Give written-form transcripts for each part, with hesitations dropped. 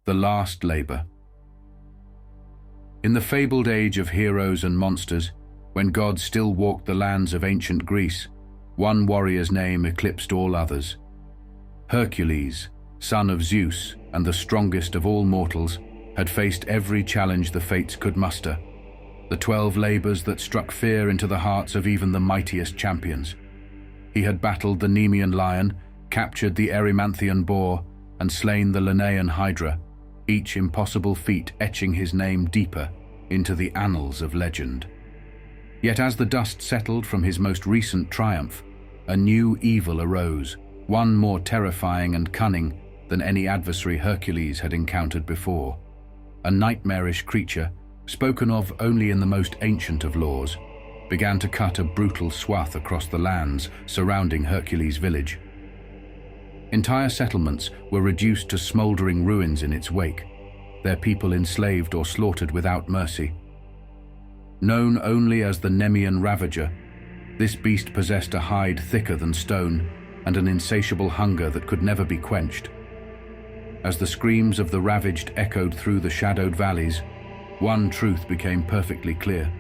The last labor. In the fabled age of heroes and monsters, when gods still walked the lands of ancient Greece, one warrior's name eclipsed all others. Hercules, son of Zeus and the strongest of all mortals, had faced every challenge the fates could muster, the 12 labors that struck fear into the hearts of even the mightiest champions. He had battled the Nemean lion, captured the Erymanthian boar, and slain the Lenaean hydra, each impossible feat etching his name deeper into the annals of legend. Yet as the dust settled from his most recent triumph, a new evil arose, one more terrifying and cunning than any adversary Hercules had encountered before. A nightmarish creature, spoken of only in the most ancient of laws, began to cut a brutal swath across the lands surrounding Hercules' village. Entire settlements were reduced to smoldering ruins in its wake, their people enslaved or slaughtered without mercy. Known only as the Nemean Ravager, this beast possessed a hide thicker than stone and an insatiable hunger that could never be quenched. As the screams of the ravaged echoed through the shadowed valleys, one truth became perfectly clear.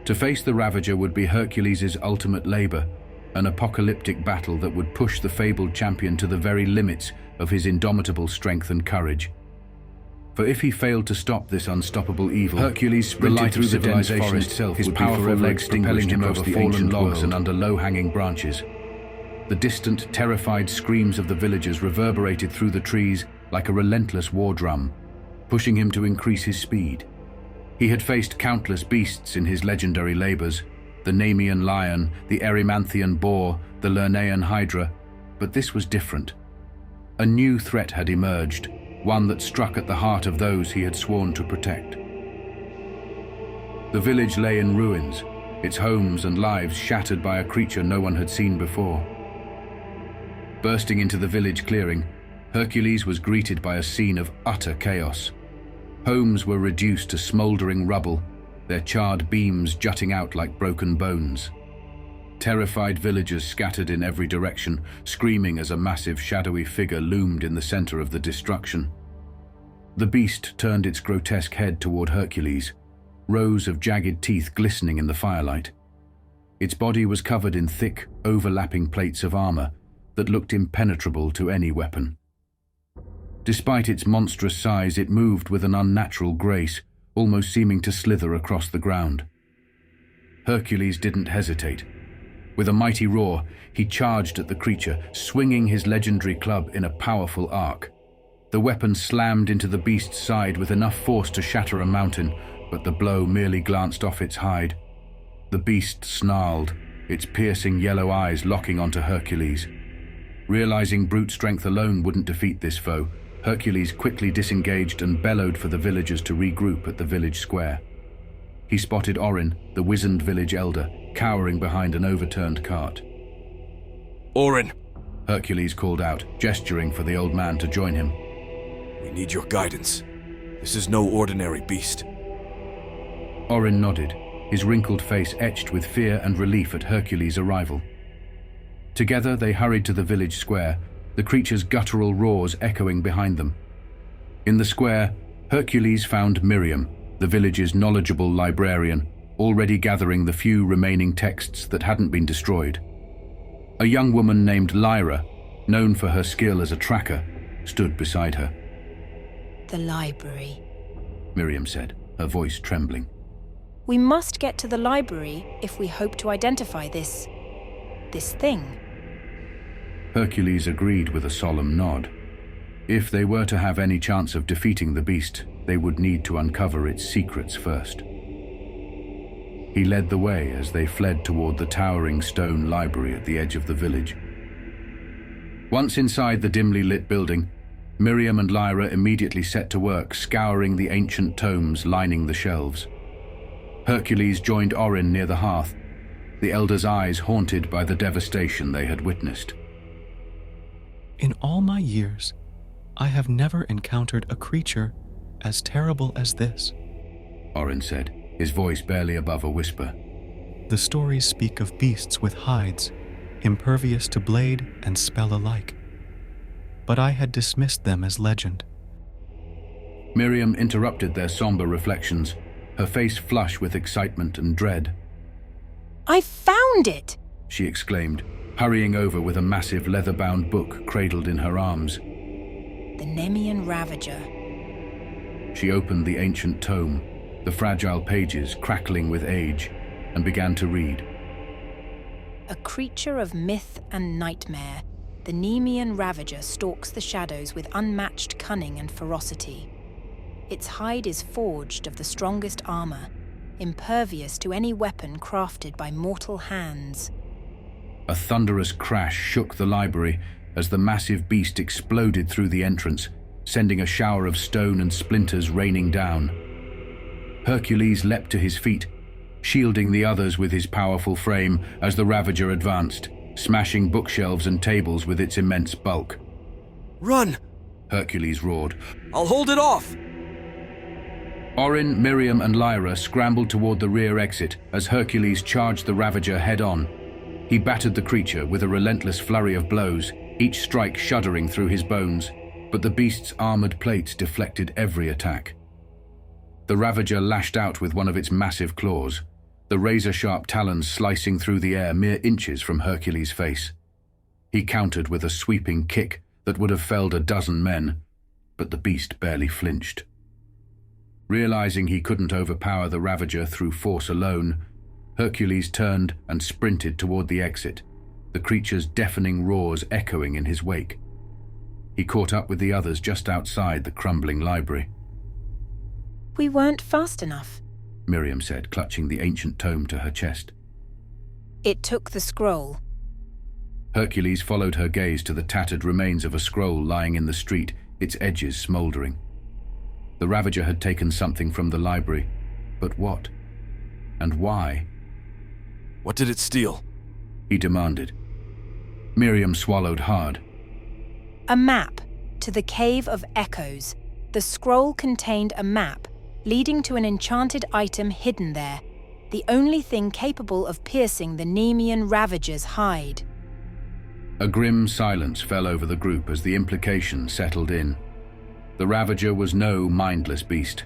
To face the Ravager would be Hercules' ultimate labor, an apocalyptic battle that would push the fabled champion to the very limits of his indomitable strength and courage. For if he failed to stop this unstoppable evil, Hercules sprinted through the dense forest itself, his powerful legs propelling him over fallen logs and under low-hanging branches. The distant, terrified screams of the villagers reverberated through the trees like a relentless war drum, pushing him to increase his speed. He had faced countless beasts in his legendary labors, the Nemean lion, the Erymanthian boar, the Lenaean hydra, but this was different. A new threat had emerged, one that struck at the heart of those he had sworn to protect. The village lay in ruins, its homes and lives shattered by a creature no one had seen before. Bursting into the village clearing, Hercules was greeted by a scene of utter chaos. Homes were reduced to smoldering rubble, their charred beams jutting out like broken bones. Terrified villagers scattered in every direction, screaming as a massive shadowy figure loomed in the center of the destruction. The beast turned its grotesque head toward Hercules, rows of jagged teeth glistening in the firelight. Its body was covered in thick, overlapping plates of armor that looked impenetrable to any weapon. Despite its monstrous size, it moved with an unnatural grace, almost seeming to slither across the ground. Hercules didn't hesitate. With a mighty roar, he charged at the creature, swinging his legendary club in a powerful arc. The weapon slammed into the beast's side with enough force to shatter a mountain, but the blow merely glanced off its hide. The beast snarled, its piercing yellow eyes locking onto Hercules. Realizing brute strength alone wouldn't defeat this foe, Hercules quickly disengaged and bellowed for the villagers to regroup at the village square. He spotted Orin, the wizened village elder, cowering behind an overturned cart. Orin! Hercules called out, gesturing for the old man to join him. We need your guidance. This is no ordinary beast. Orin nodded, his wrinkled face etched with fear and relief at Hercules' arrival. Together they hurried to the village square, the creature's guttural roars echoing behind them. In the square, Hercules found Miriam, the village's knowledgeable librarian, already gathering the few remaining texts that hadn't been destroyed. A young woman named Lyra, known for her skill as a tracker, stood beside her. The library, Miriam said, her voice trembling. We must get to the library if we hope to identify this thing. Hercules agreed with a solemn nod. If they were to have any chance of defeating the beast, they would need to uncover its secrets first. He led the way as they fled toward the towering stone library at the edge of the village. Once inside the dimly lit building, Miriam and Lyra immediately set to work scouring the ancient tomes lining the shelves. Hercules joined Orin near the hearth, the elder's eyes haunted by the devastation they had witnessed. In all my years, I have never encountered a creature as terrible as this, Orin said, his voice barely above a whisper. The stories speak of beasts with hides, impervious to blade and spell alike. But I had dismissed them as legend. Miriam interrupted their somber reflections, her face flush with excitement and dread. I found it! She exclaimed, hurrying over with a massive leather-bound book cradled in her arms. The Nemean Ravager. She opened the ancient tome, the fragile pages crackling with age, and began to read. A creature of myth and nightmare, the Nemean Ravager stalks the shadows with unmatched cunning and ferocity. Its hide is forged of the strongest armor, impervious to any weapon crafted by mortal hands. A thunderous crash shook the library as the massive beast exploded through the entrance, sending a shower of stone and splinters raining down. Hercules leapt to his feet, shielding the others with his powerful frame as the Ravager advanced, smashing bookshelves and tables with its immense bulk. Run! Hercules roared. I'll hold it off! Orin, Miriam, and Lyra scrambled toward the rear exit as Hercules charged the Ravager head-on. He battered the creature with a relentless flurry of blows, each strike shuddering through his bones, but the beast's armored plates deflected every attack. The Ravager lashed out with one of its massive claws, the razor-sharp talons slicing through the air mere inches from Hercules' face. He countered with a sweeping kick that would have felled a dozen men, but the beast barely flinched. Realizing he couldn't overpower the Ravager through force alone, Hercules turned and sprinted toward the exit, the creature's deafening roars echoing in his wake. He caught up with the others just outside the crumbling library. We weren't fast enough, Miriam said, clutching the ancient tome to her chest. It took the scroll. Hercules followed her gaze to the tattered remains of a scroll lying in the street, its edges smoldering. The Ravager had taken something from the library, but what? And why? What did it steal? He demanded. Miriam swallowed hard. A map to the Cave of Echoes. The scroll contained a map leading to an enchanted item hidden there, the only thing capable of piercing the Nemean Ravager's hide. A grim silence fell over the group as the implication settled in. The Ravager was no mindless beast.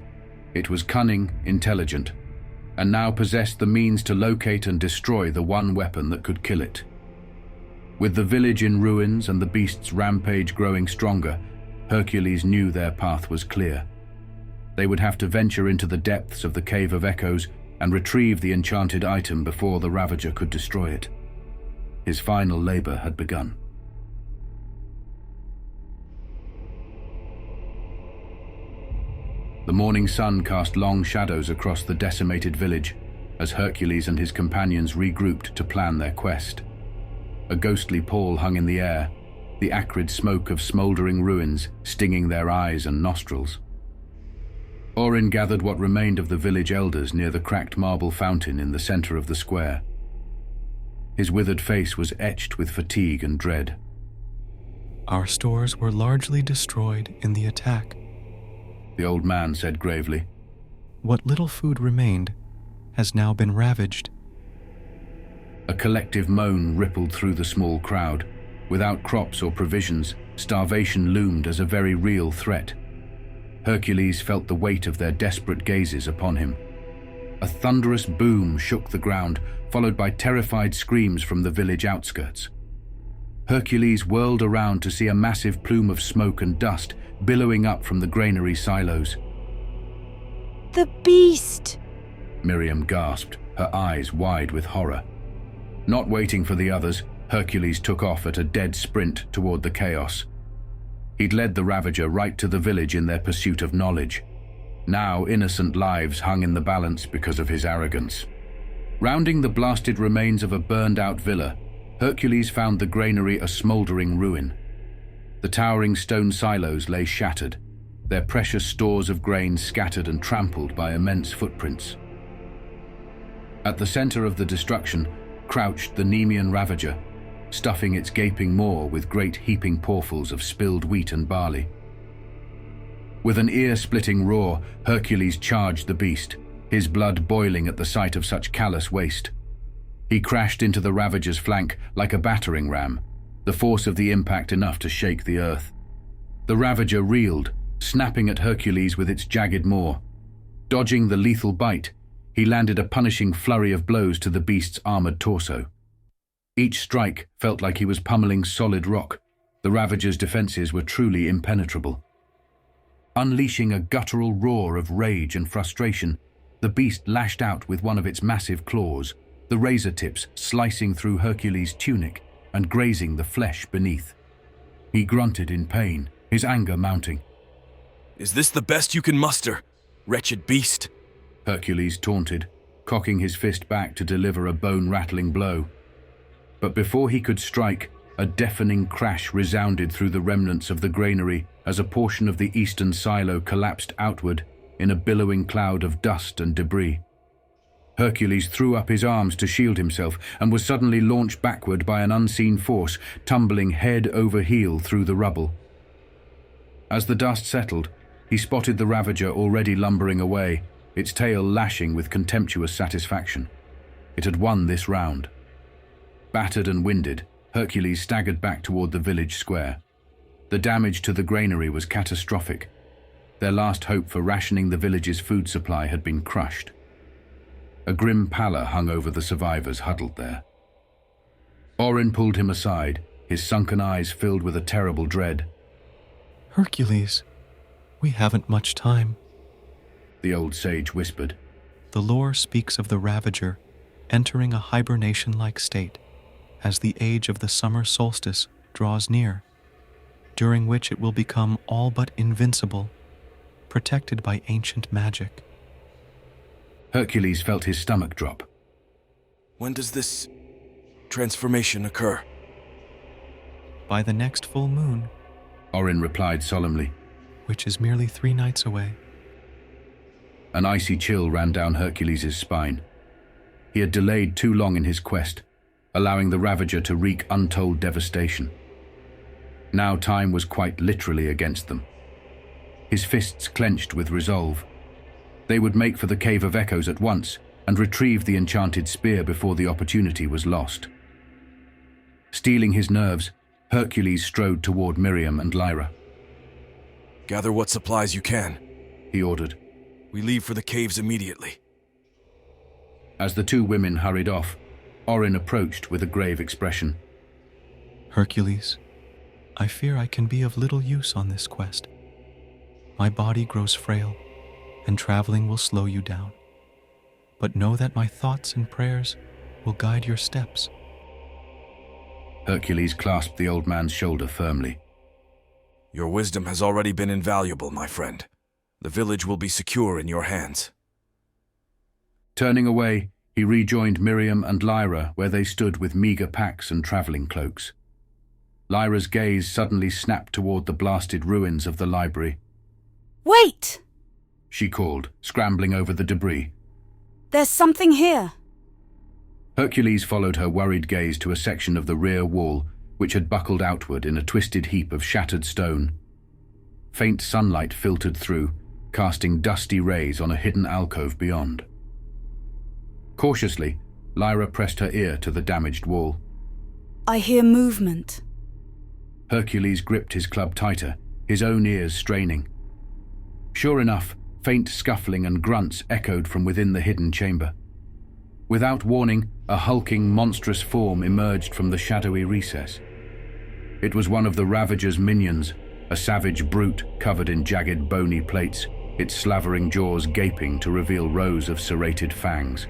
It was cunning, intelligent, and now possessed the means to locate and destroy the one weapon that could kill it. With the village in ruins and the beast's rampage growing stronger, Hercules knew their path was clear. They would have to venture into the depths of the Cave of Echoes and retrieve the enchanted item before the Ravager could destroy it. His final labor had begun. The morning sun cast long shadows across the decimated village as Hercules and his companions regrouped to plan their quest. A ghostly pall hung in the air, the acrid smoke of smoldering ruins stinging their eyes and nostrils. Orin gathered what remained of the village elders near the cracked marble fountain in the center of the square. His withered face was etched with fatigue and dread. Our stores were largely destroyed in the attack. The old man said gravely. What little food remained has now been ravaged. A collective moan rippled through the small crowd. Without crops or provisions, starvation loomed as a very real threat. Hercules felt the weight of their desperate gazes upon him. A thunderous boom shook the ground, followed by terrified screams from the village outskirts. Hercules whirled around to see a massive plume of smoke and dust billowing up from the granary silos. The beast! Miriam gasped, her eyes wide with horror. Not waiting for the others, Hercules took off at a dead sprint toward the chaos. He'd led the Ravager right to the village in their pursuit of knowledge. Now innocent lives hung in the balance because of his arrogance. Rounding the blasted remains of a burned-out villa, Hercules found the granary a smoldering ruin. The towering stone silos lay shattered, their precious stores of grain scattered and trampled by immense footprints. At the center of the destruction crouched the Nemean Ravager, stuffing its gaping maw with great heaping paws of spilled wheat and barley. With an ear-splitting roar, Hercules charged the beast, his blood boiling at the sight of such callous waste. He crashed into the Ravager's flank like a battering ram, the force of the impact enough to shake the earth. The Ravager reeled, snapping at Hercules with its jagged maw. Dodging the lethal bite, he landed a punishing flurry of blows to the beast's armored torso. Each strike felt like he was pummeling solid rock. The Ravager's defenses were truly impenetrable. Unleashing a guttural roar of rage and frustration, the beast lashed out with one of its massive claws, the razor tips slicing through Hercules' tunic and grazing the flesh beneath. He grunted in pain, his anger mounting. Is this the best you can muster, wretched beast? Hercules taunted, cocking his fist back to deliver a bone-rattling blow. But before he could strike, a deafening crash resounded through the remnants of the granary as a portion of the eastern silo collapsed outward in a billowing cloud of dust and debris. Hercules threw up his arms to shield himself and was suddenly launched backward by an unseen force, tumbling head over heel through the rubble. As the dust settled, he spotted the Ravager already lumbering away, its tail lashing with contemptuous satisfaction. It had won this round. Battered and winded, Hercules staggered back toward the village square. The damage to the granary was catastrophic. Their last hope for rationing the village's food supply had been crushed. A grim pallor hung over the survivors huddled there. Orin pulled him aside, his sunken eyes filled with a terrible dread. Hercules, we haven't much time. The old sage whispered. The lore speaks of the Ravager entering a hibernation-like state as the age of the summer solstice draws near, during which it will become all but invincible, protected by ancient magic. Hercules felt his stomach drop. When does this transformation occur? By the next full moon, Orin replied solemnly. which is merely 3 nights away. An icy chill ran down Hercules' spine. He had delayed too long in his quest, allowing the Ravager to wreak untold devastation. Now time was quite literally against them. His fists clenched with resolve. They would make for the Cave of Echoes at once and retrieve the enchanted spear before the opportunity was lost. Steeling his nerves, Hercules strode toward Miriam and Lyra. Gather what supplies you can, He ordered. We leave for the caves immediately. As the 2 women hurried off, Orin approached with a grave expression. Hercules, I fear I can be of little use on this quest. My body grows frail, and traveling will slow you down. But know that my thoughts and prayers will guide your steps. Hercules clasped the old man's shoulder firmly. Your wisdom has already been invaluable, my friend. The village will be secure in your hands. Turning away, he rejoined Miriam and Lyra where they stood with meager packs and traveling cloaks. Lyra's gaze suddenly snapped toward the blasted ruins of the library. Wait! She called, scrambling over the debris. There's something here. Hercules followed her worried gaze to a section of the rear wall, which had buckled outward in a twisted heap of shattered stone. Faint sunlight filtered through, casting dusty rays on a hidden alcove beyond. Cautiously, Lyra pressed her ear to the damaged wall. I hear movement. Hercules gripped his club tighter, his own ears straining. Sure enough, faint scuffling and grunts echoed from within the hidden chamber. Without warning, a hulking, monstrous form emerged from the shadowy recess. It was one of the Ravager's minions, a savage brute covered in jagged, bony plates, its slavering jaws gaping to reveal rows of serrated fangs.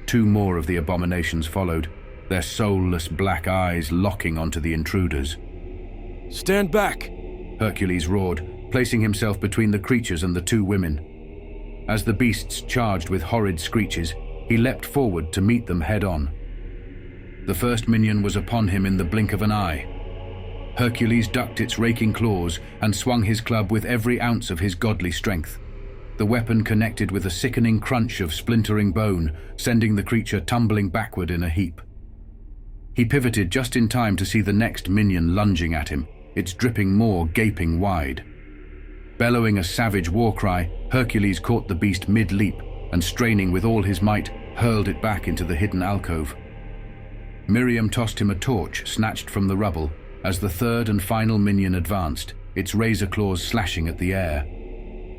2 more of the abominations followed, their soulless black eyes locking onto the intruders. Stand back! Hercules roared, placing himself between the creatures and the 2 women. As the beasts charged with horrid screeches, he leapt forward to meet them head-on. The first minion was upon him in the blink of an eye. Hercules ducked its raking claws and swung his club with every ounce of his godly strength. The weapon connected with a sickening crunch of splintering bone, sending the creature tumbling backward in a heap. He pivoted just in time to see the next minion lunging at him, its dripping maw gaping wide. Bellowing a savage war cry, Hercules caught the beast mid-leap and, straining with all his might, hurled it back into the hidden alcove. Miriam tossed him a torch snatched from the rubble as the 3rd and final minion advanced, its razor claws slashing at the air.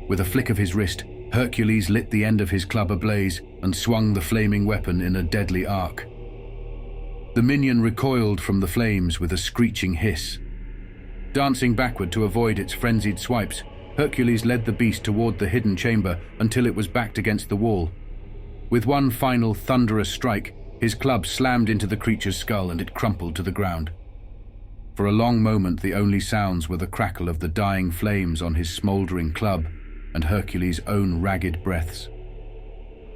With a flick of his wrist, Hercules lit the end of his club ablaze and swung the flaming weapon in a deadly arc. The minion recoiled from the flames with a screeching hiss. Dancing backward to avoid its frenzied swipes, Hercules led the beast toward the hidden chamber until it was backed against the wall. With one final thunderous strike, his club slammed into the creature's skull and it crumpled to the ground. For a long moment, the only sounds were the crackle of the dying flames on his smoldering club and Hercules' own ragged breaths.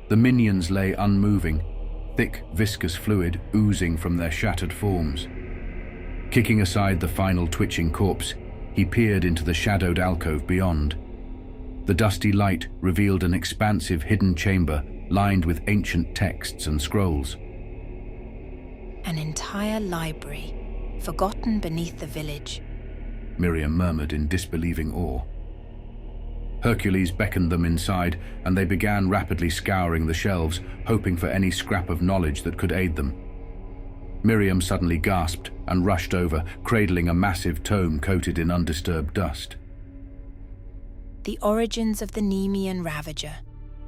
The minions lay unmoving, thick, viscous fluid oozing from their shattered forms. Kicking aside the final twitching corpse, he peered into the shadowed alcove beyond. The dusty light revealed an expansive hidden chamber lined with ancient texts and scrolls. An entire library, forgotten beneath the village. Miriam murmured in disbelieving awe. Hercules beckoned them inside, and they began rapidly scouring the shelves, hoping for any scrap of knowledge that could aid them. Miriam suddenly gasped and rushed over, cradling a massive tome coated in undisturbed dust. The origins of the Nemean Ravager,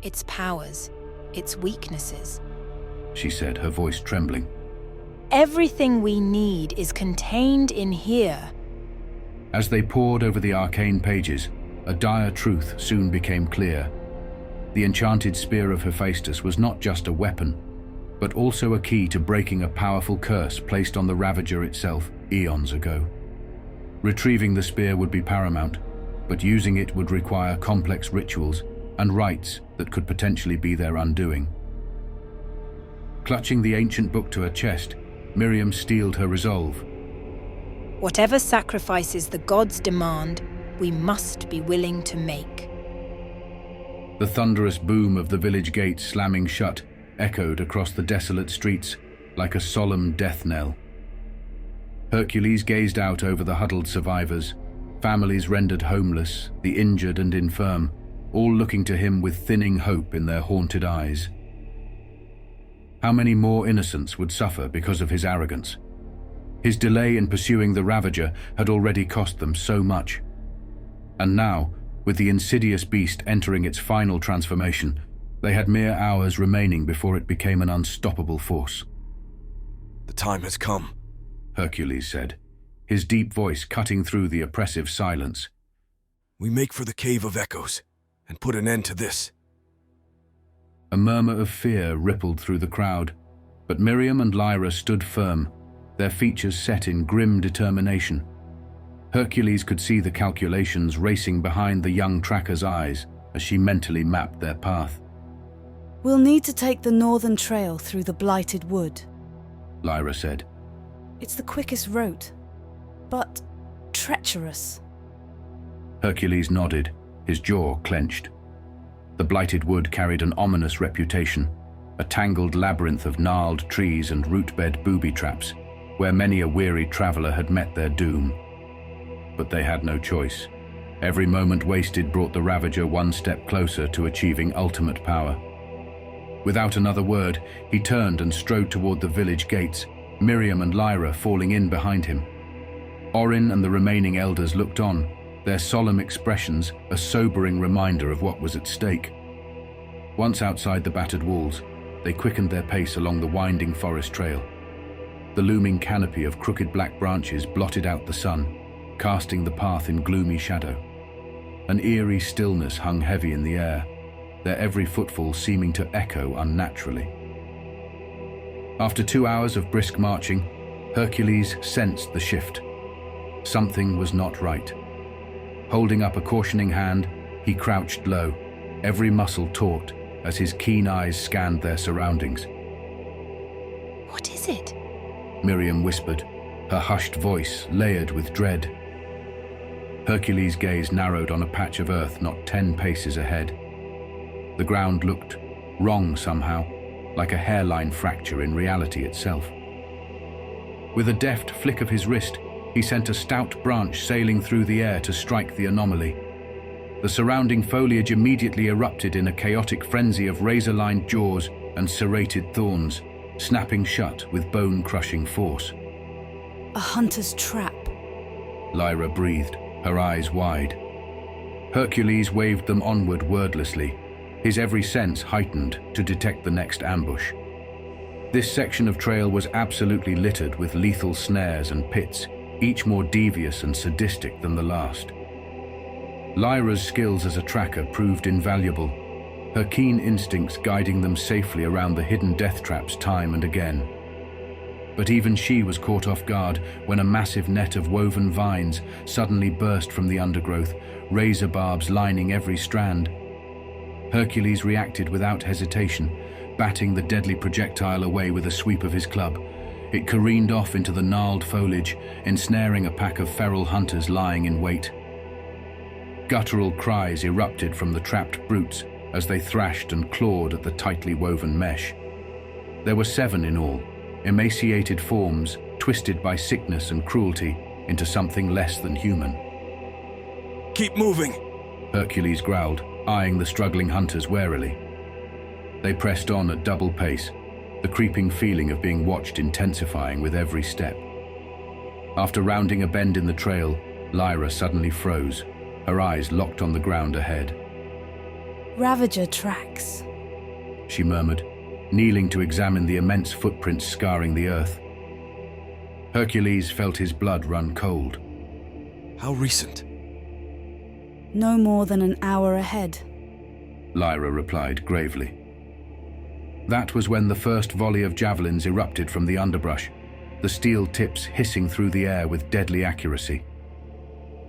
its powers, its weaknesses. She said, her voice trembling. Everything we need is contained in here. As they pored over the arcane pages, a dire truth soon became clear. The enchanted spear of Hephaestus was not just a weapon, but also a key to breaking a powerful curse placed on the Ravager itself eons ago. Retrieving the spear would be paramount, but using it would require complex rituals and rites that could potentially be their undoing. Clutching the ancient book to her chest, Miriam steeled her resolve. Whatever sacrifices the gods demand, we must be willing to make. The thunderous boom of the village gates slamming shut echoed across the desolate streets like a solemn death knell. Hercules gazed out over the huddled survivors, families rendered homeless, the injured and infirm, all looking to him with thinning hope in their haunted eyes. How many more innocents would suffer because of his arrogance? His delay in pursuing the Ravager had already cost them so much. And now, with the insidious beast entering its final transformation, they had mere hours remaining before it became an unstoppable force. The time has come, Hercules said, his deep voice cutting through the oppressive silence. We make for the Cave of Echoes and put an end to this. A murmur of fear rippled through the crowd, but Miriam and Lyra stood firm, their features set in grim determination. Hercules could see the calculations racing behind the young tracker's eyes as she mentally mapped their path. We'll need to take the northern trail through the blighted wood, Lyra said. It's the quickest route, but treacherous. Hercules nodded, his jaw clenched. The blighted wood carried an ominous reputation, a tangled labyrinth of gnarled trees and root-bed booby traps, where many a weary traveler had met their doom. But they had no choice. Every moment wasted brought the Ravager one step closer to achieving ultimate power. Without another word, he turned and strode toward the village gates, Miriam and Lyra falling in behind him. Orin and the remaining elders looked on, their solemn expressions a sobering reminder of what was at stake. Once outside the battered walls, they quickened their pace along the winding forest trail. The looming canopy of crooked black branches blotted out the sun, casting the path in gloomy shadow. An eerie stillness hung heavy in the air, their every footfall seeming to echo unnaturally. After 2 hours of brisk marching, Hercules sensed the shift. Something was not right. Holding up a cautioning hand, he crouched low, every muscle taut as his keen eyes scanned their surroundings. What is it? Miriam whispered, her hushed voice layered with dread. Hercules' gaze narrowed on a patch of earth not 10 paces ahead. The ground looked wrong somehow, like a hairline fracture in reality itself. With a deft flick of his wrist, he sent a stout branch sailing through the air to strike the anomaly. The surrounding foliage immediately erupted in a chaotic frenzy of razor-lined jaws and serrated thorns, snapping shut with bone-crushing force. A hunter's trap, Lyra breathed, her eyes wide. Hercules waved them onward wordlessly, his every sense heightened to detect the next ambush. This section of trail was absolutely littered with lethal snares and pits, each more devious and sadistic than the last. Lyra's skills as a tracker proved invaluable, her keen instincts guiding them safely around the hidden death traps time and again. But even she was caught off guard when a massive net of woven vines suddenly burst from the undergrowth, razor barbs lining every strand. Hercules reacted without hesitation, batting the deadly projectile away with a sweep of his club. It careened off into the gnarled foliage, ensnaring a pack of feral hunters lying in wait. Guttural cries erupted from the trapped brutes as they thrashed and clawed at the tightly woven mesh. There were 7 in all, emaciated forms twisted by sickness and cruelty into something less than human. Keep moving, Hercules growled, eyeing the struggling hunters warily. They pressed on at double pace, the creeping feeling of being watched intensifying with every step. After rounding a bend in the trail, Lyra suddenly froze, her eyes locked on the ground ahead. Ravager tracks. She murmured, kneeling to examine the immense footprints scarring the earth. Hercules felt his blood run cold. How recent? No more than an hour ahead. Lyra replied gravely. That was when the first volley of javelins erupted from the underbrush, the steel tips hissing through the air with deadly accuracy.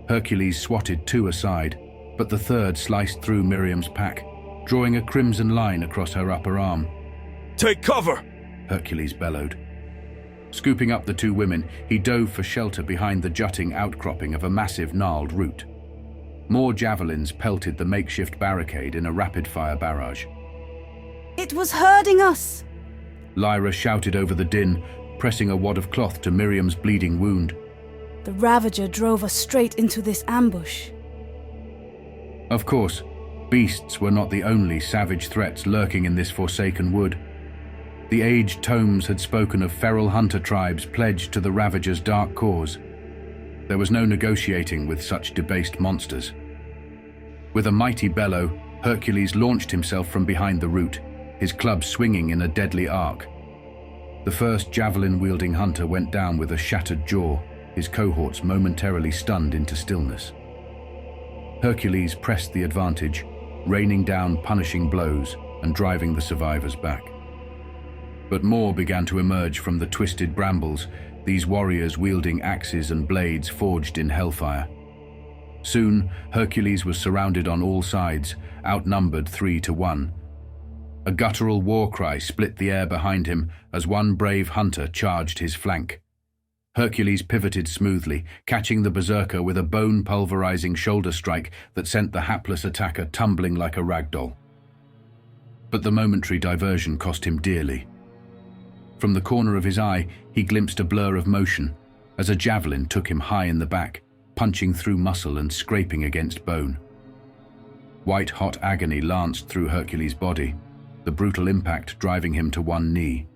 Hercules swatted 2 aside, but the third sliced through Miriam's pack, drawing a crimson line across her upper arm. Take cover! Hercules bellowed. Scooping up the 2 women, he dove for shelter behind the jutting outcropping of a massive gnarled root. More javelins pelted the makeshift barricade in a rapid-fire barrage. It was herding us! Lyra shouted over the din, pressing a wad of cloth to Miriam's bleeding wound. The Ravager drove us straight into this ambush. Of course, beasts were not the only savage threats lurking in this forsaken wood. The aged tomes had spoken of feral hunter tribes pledged to the Ravager's dark cause. There was no negotiating with such debased monsters. With a mighty bellow, Hercules launched himself from behind the root, his club swinging in a deadly arc. The first javelin-wielding hunter went down with a shattered jaw, his cohorts momentarily stunned into stillness. Hercules pressed the advantage, raining down punishing blows and driving the survivors back. But more began to emerge from the twisted brambles, these warriors wielding axes and blades forged in hellfire. Soon, Hercules was surrounded on all sides, outnumbered 3 to 1. A guttural war cry split the air behind him as one brave hunter charged his flank. Hercules pivoted smoothly, catching the berserker with a bone-pulverizing shoulder strike that sent the hapless attacker tumbling like a ragdoll. But the momentary diversion cost him dearly. From the corner of his eye, he glimpsed a blur of motion as a javelin took him high in the back, punching through muscle and scraping against bone. White-hot agony lanced through Hercules' body, the brutal impact driving him to one knee.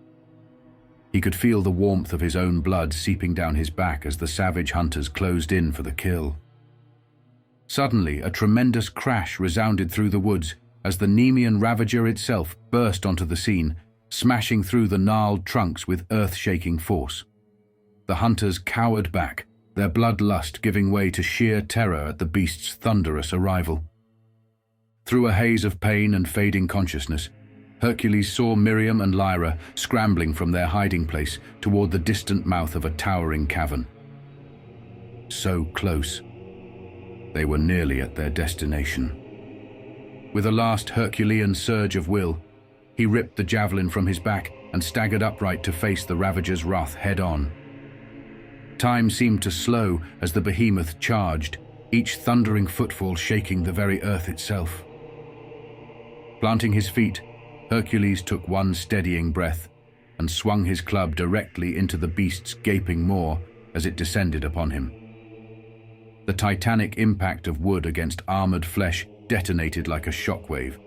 He could feel the warmth of his own blood seeping down his back as the savage hunters closed in for the kill. Suddenly, a tremendous crash resounded through the woods as the Nemean Ravager itself burst onto the scene, smashing through the gnarled trunks with earth-shaking force. The hunters cowered back, their bloodlust giving way to sheer terror at the beast's thunderous arrival. Through a haze of pain and fading consciousness, Hercules saw Miriam and Lyra scrambling from their hiding place toward the distant mouth of a towering cavern. So close. They were nearly at their destination. With a last Herculean surge of will, he ripped the javelin from his back and staggered upright to face the Ravager's wrath head-on. Time seemed to slow as the behemoth charged, each thundering footfall shaking the very earth itself. Planting his feet, Hercules took one steadying breath and swung his club directly into the beast's gaping maw as it descended upon him. The titanic impact of wood against armored flesh detonated like a shockwave,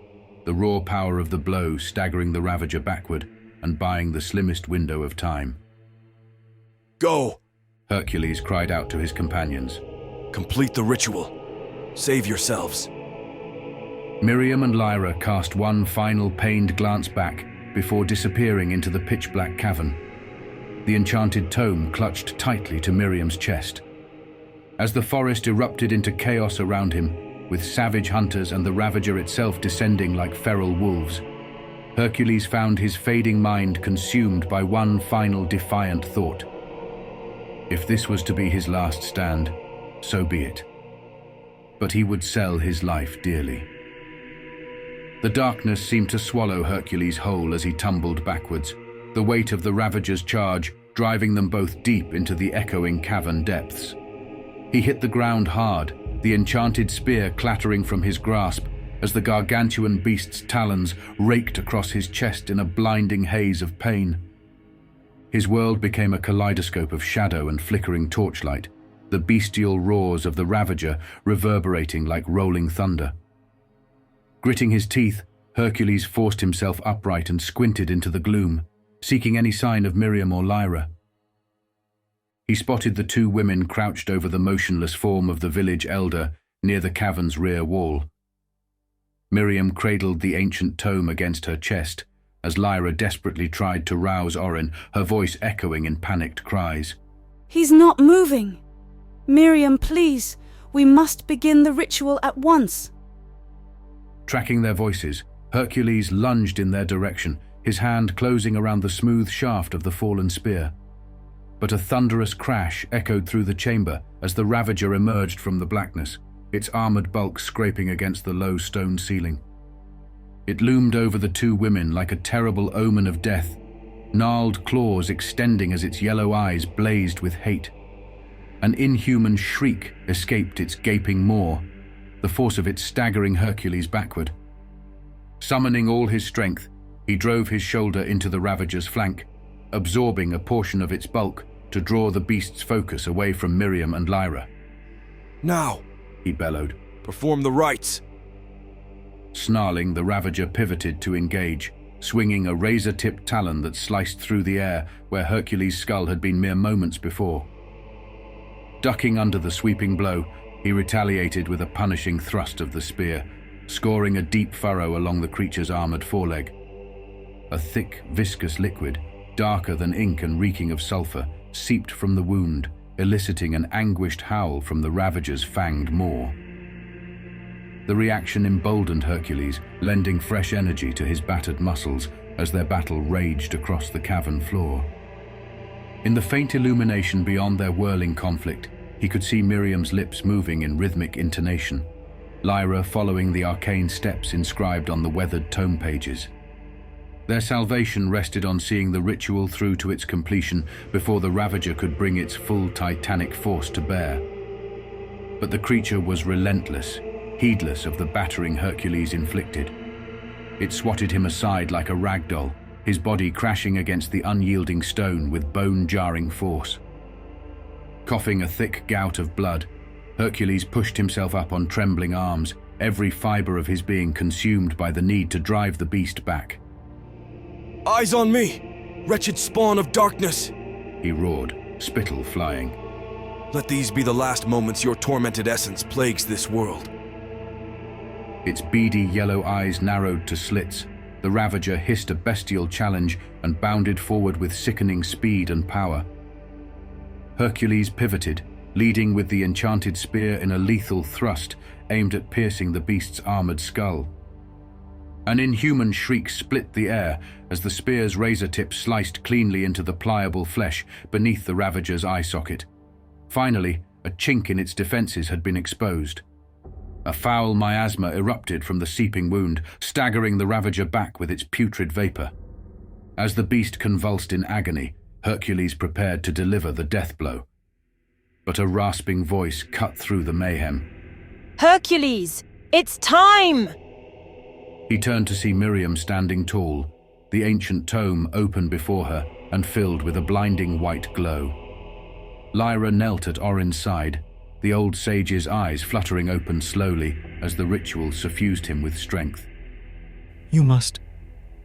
the raw power of the blow staggering the Ravager backward and buying the slimmest window of time. Go! Hercules cried out to his companions. Complete the ritual. Save yourselves. Miriam and Lyra cast one final pained glance back before disappearing into the pitch-black cavern. The enchanted tome clutched tightly to Miriam's chest. As the forest erupted into chaos around him, with savage hunters and the Ravager itself descending like feral wolves, Hercules found his fading mind consumed by one final defiant thought. If this was to be his last stand, so be it. But he would sell his life dearly. The darkness seemed to swallow Hercules whole as he tumbled backwards, the weight of the Ravager's charge driving them both deep into the echoing cavern depths. He hit the ground hard, the enchanted spear clattering from his grasp as the gargantuan beast's talons raked across his chest in a blinding haze of pain. His world became a kaleidoscope of shadow and flickering torchlight, the bestial roars of the Ravager reverberating like rolling thunder. Gritting his teeth, Hercules forced himself upright and squinted into the gloom, seeking any sign of Miriam or Lyra. He spotted the two women crouched over the motionless form of the village elder near the cavern's rear wall. Miriam cradled the ancient tome against her chest as Lyra desperately tried to rouse Orin, her voice echoing in panicked cries. He's not moving. Miriam, please, we must begin the ritual at once. Tracking their voices, Hercules lunged in their direction, his hand closing around the smooth shaft of the fallen spear. But a thunderous crash echoed through the chamber as the Ravager emerged from the blackness, its armored bulk scraping against the low stone ceiling. It loomed over the two women like a terrible omen of death, gnarled claws extending as its yellow eyes blazed with hate. An inhuman shriek escaped its gaping maw, the force of it staggering Hercules backward. Summoning all his strength, he drove his shoulder into the Ravager's flank, absorbing a portion of its bulk to draw the beast's focus away from Miriam and Lyra. Now, he bellowed. Perform the rites. Snarling, the Ravager pivoted to engage, swinging a razor-tipped talon that sliced through the air where Hercules' skull had been mere moments before. Ducking under the sweeping blow, he retaliated with a punishing thrust of the spear, scoring a deep furrow along the creature's armored foreleg. A thick, viscous liquid, darker than ink and reeking of sulfur, seeped from the wound, eliciting an anguished howl from the Ravager's fanged maw. The reaction emboldened Hercules, lending fresh energy to his battered muscles as their battle raged across the cavern floor. In the faint illumination beyond their whirling conflict, he could see Miriam's lips moving in rhythmic intonation, Lyra following the arcane steps inscribed on the weathered tome pages. Their salvation rested on seeing the ritual through to its completion before the Ravager could bring its full titanic force to bear. But the creature was relentless, heedless of the battering Hercules inflicted. It swatted him aside like a ragdoll, his body crashing against the unyielding stone with bone-jarring force. Coughing a thick gout of blood, Hercules pushed himself up on trembling arms, every fiber of his being consumed by the need to drive the beast back. Eyes on me, wretched spawn of darkness! He roared, spittle flying. Let these be the last moments your tormented essence plagues this world. Its beady yellow eyes narrowed to slits, the Ravager hissed a bestial challenge and bounded forward with sickening speed and power. Hercules pivoted, leading with the enchanted spear in a lethal thrust aimed at piercing the beast's armored skull. An inhuman shriek split the air as the spear's razor tip sliced cleanly into the pliable flesh beneath the Ravager's eye socket. Finally, a chink in its defenses had been exposed. A foul miasma erupted from the seeping wound, staggering the Ravager back with its putrid vapor. As the beast convulsed in agony, Hercules prepared to deliver the death blow. But a rasping voice cut through the mayhem. Hercules, it's time! He turned to see Miriam standing tall, the ancient tome open before her and filled with a blinding white glow. Lyra knelt at Orin's side, the old sage's eyes fluttering open slowly as the ritual suffused him with strength. You must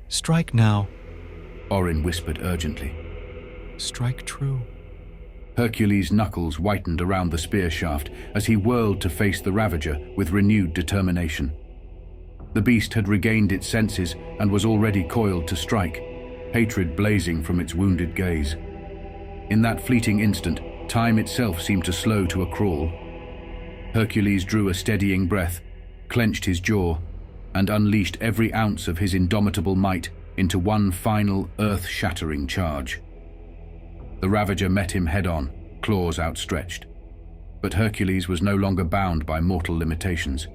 strike now. Orin whispered urgently. Strike true. Hercules' knuckles whitened around the spear shaft as he whirled to face the Ravager with renewed determination. The beast had regained its senses and was already coiled to strike, hatred blazing from its wounded gaze. In that fleeting instant, time itself seemed to slow to a crawl. Hercules drew a steadying breath, clenched his jaw, and unleashed every ounce of his indomitable might into one final, earth-shattering charge. The Ravager met him head-on, claws outstretched. But Hercules was no longer bound by mortal limitations.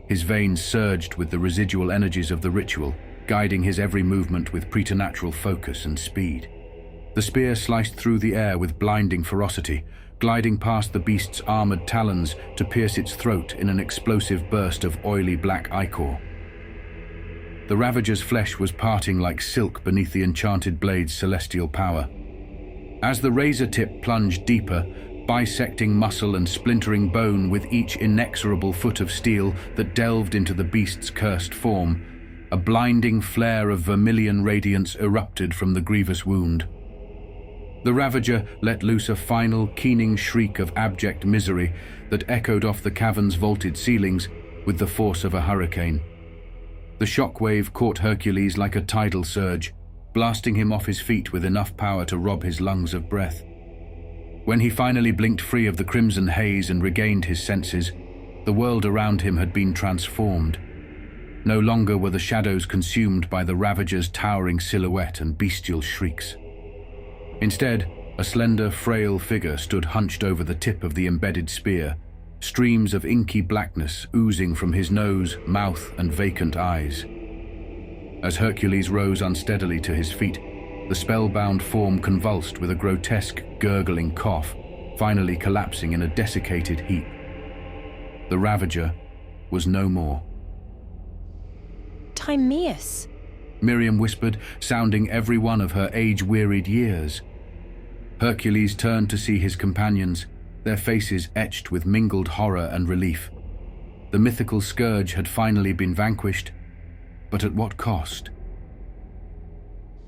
His veins surged with the residual energies of the ritual, guiding his every movement with preternatural focus and speed. The spear sliced through the air with blinding ferocity, gliding past the beast's armored talons to pierce its throat in an explosive burst of oily black ichor. The Ravager's flesh was parting like silk beneath the enchanted blade's celestial power. As the razor tip plunged deeper, bisecting muscle and splintering bone with each inexorable foot of steel that delved into the beast's cursed form, a blinding flare of vermilion radiance erupted from the grievous wound. The Ravager let loose a final, keening shriek of abject misery that echoed off the cavern's vaulted ceilings with the force of a hurricane. The shockwave caught Hercules like a tidal surge, blasting him off his feet with enough power to rob his lungs of breath. When he finally blinked free of the crimson haze and regained his senses, the world around him had been transformed. No longer were the shadows consumed by the Ravager's towering silhouette and bestial shrieks. Instead, a slender, frail figure stood hunched over the tip of the embedded spear, streams of inky blackness oozing from his nose, mouth, and vacant eyes. As Hercules rose unsteadily to his feet, the spellbound form convulsed with a grotesque, gurgling cough, finally collapsing in a desiccated heap. The Ravager was no more. Timaeus! Miriam whispered, sounding every one of her age-wearied years. Hercules turned to see his companions, their faces etched with mingled horror and relief. The mythical scourge had finally been vanquished, but at what cost?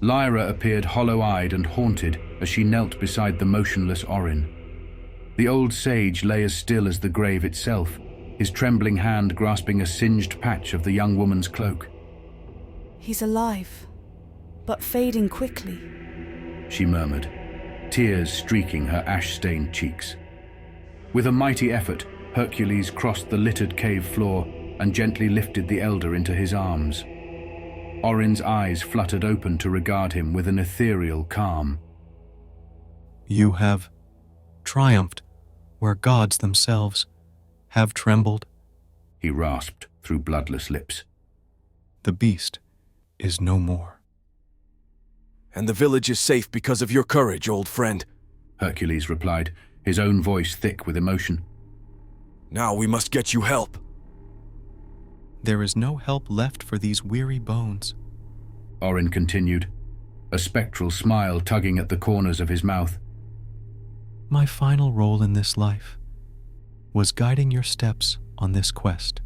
Lyra appeared hollow-eyed and haunted as she knelt beside the motionless Orin. The old sage lay as still as the grave itself, his trembling hand grasping a singed patch of the young woman's cloak. He's alive, but fading quickly, she murmured, tears streaking her ash-stained cheeks. With a mighty effort, Hercules crossed the littered cave floor and gently lifted the elder into his arms. Orin's eyes fluttered open to regard him with an ethereal calm. You have triumphed where gods themselves have trembled, he rasped through bloodless lips. The beast is no more. And the village is safe because of your courage, old friend, Hercules replied, his own voice thick with emotion. Now we must get you help. There is no help left for these weary bones, Orin continued, a spectral smile tugging at the corners of his mouth. My final role in this life was guiding your steps on this quest.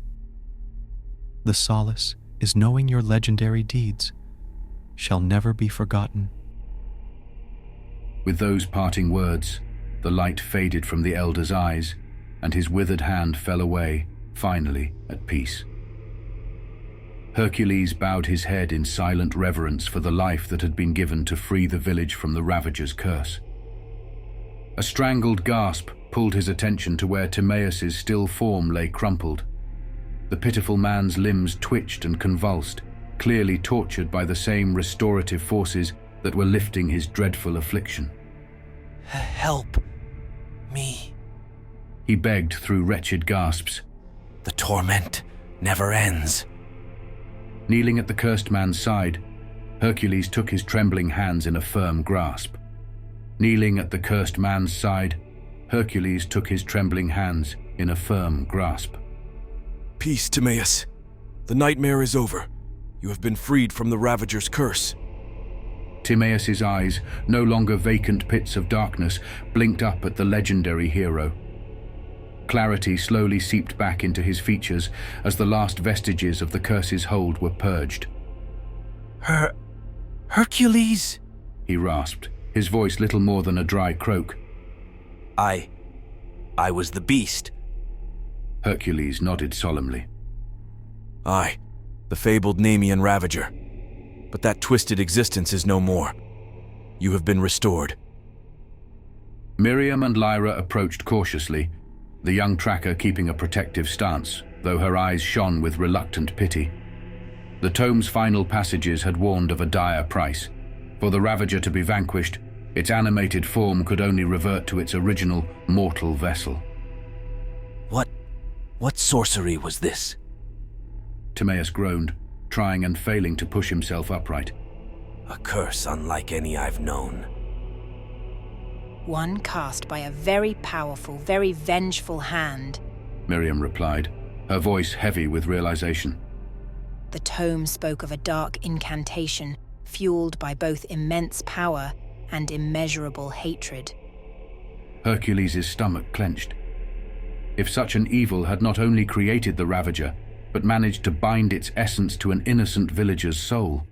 The solace is knowing your legendary deeds shall never be forgotten. With those parting words, the light faded from the elder's eyes, and his withered hand fell away, finally at peace. Hercules bowed his head in silent reverence for the life that had been given to free the village from the Ravager's curse. A strangled gasp pulled his attention to where Timaeus' still form lay crumpled. The pitiful man's limbs twitched and convulsed, clearly tortured by the same restorative forces that were lifting his dreadful affliction. Help me, he begged through wretched gasps. The torment never ends. Kneeling at the cursed man's side, Hercules took his trembling hands in a firm grasp. Kneeling at the cursed man's side, Hercules took his trembling hands in a firm grasp. Peace, Timaeus. The nightmare is over. You have been freed from the Ravager's curse. Timaeus' eyes, no longer vacant pits of darkness, blinked up at the legendary hero. Clarity slowly seeped back into his features as the last vestiges of the curse's hold were purged. Hercules? He rasped, his voice little more than a dry croak. I was the beast. Hercules nodded solemnly. Aye, the fabled Nemean Ravager. But that twisted existence is no more. You have been restored. Miriam and Lyra approached cautiously, the young tracker keeping a protective stance, though her eyes shone with reluctant pity. The tome's final passages had warned of a dire price. For the Ravager to be vanquished, its animated form could only revert to its original mortal vessel. What sorcery was this? Timaeus groaned, trying and failing to push himself upright. A curse unlike any I've known. One cast by a very powerful, very vengeful hand. Miriam replied, her voice heavy with realization. The tome spoke of a dark incantation, fueled by both immense power and immeasurable hatred. Hercules' stomach clenched. If such an evil had not only created the Ravager, but managed to bind its essence to an innocent villager's soul.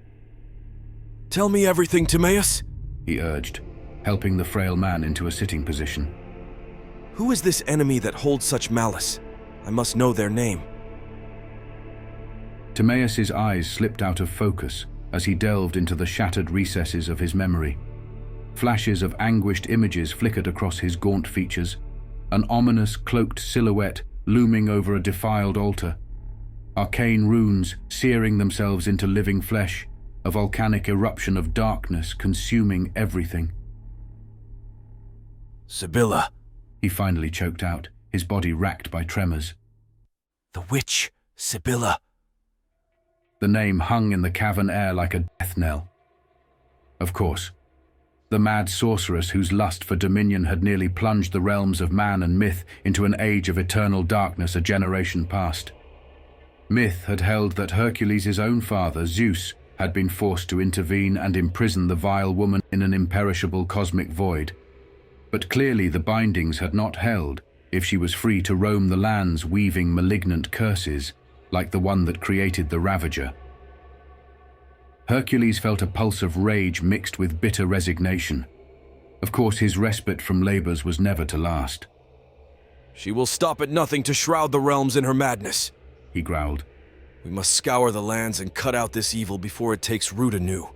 Tell me everything, Timaeus, he urged, helping the frail man into a sitting position. Who is this enemy that holds such malice? I must know their name. Timaeus' eyes slipped out of focus as he delved into the shattered recesses of his memory. Flashes of anguished images flickered across his gaunt features, an ominous cloaked silhouette looming over a defiled altar. Arcane runes searing themselves into living flesh, a volcanic eruption of darkness consuming everything. Sibylla, he finally choked out, his body racked by tremors. The witch, Sibylla. The name hung in the cavern air like a death knell. Of course, the mad sorceress whose lust for dominion had nearly plunged the realms of man and myth into an age of eternal darkness a generation past. Myth had held that Hercules' own father, Zeus, had been forced to intervene and imprison the vile woman in an imperishable cosmic void. But clearly the bindings had not held if she was free to roam the lands weaving malignant curses, like the one that created the Ravager. Hercules felt a pulse of rage mixed with bitter resignation. Of course, his respite from labors was never to last. She will stop at nothing to shroud the realms in her madness, he growled. We must scour the lands and cut out this evil before it takes root anew.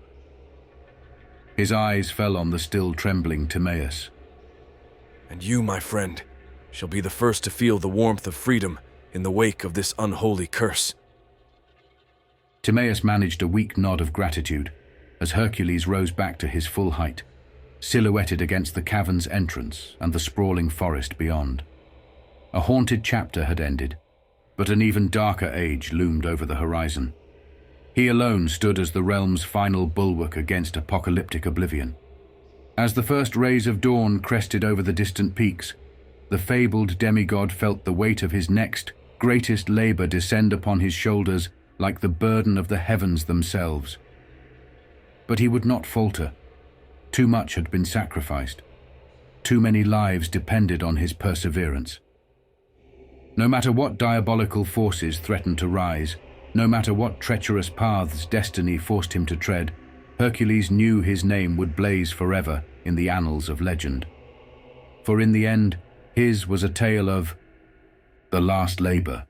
His eyes fell on the still trembling Timaeus. And you, my friend, shall be the first to feel the warmth of freedom in the wake of this unholy curse. Timaeus managed a weak nod of gratitude as Hercules rose back to his full height, silhouetted against the cavern's entrance and the sprawling forest beyond. A haunted chapter had ended, but an even darker age loomed over the horizon. He alone stood as the realm's final bulwark against apocalyptic oblivion. As the first rays of dawn crested over the distant peaks, the fabled demigod felt the weight of his next, greatest labor descend upon his shoulders like the burden of the heavens themselves. But he would not falter. Too much had been sacrificed. Too many lives depended on his perseverance. No matter what diabolical forces threatened to rise, no matter what treacherous paths destiny forced him to tread, Hercules knew his name would blaze forever in the annals of legend. For in the end, his was a tale of the last labor,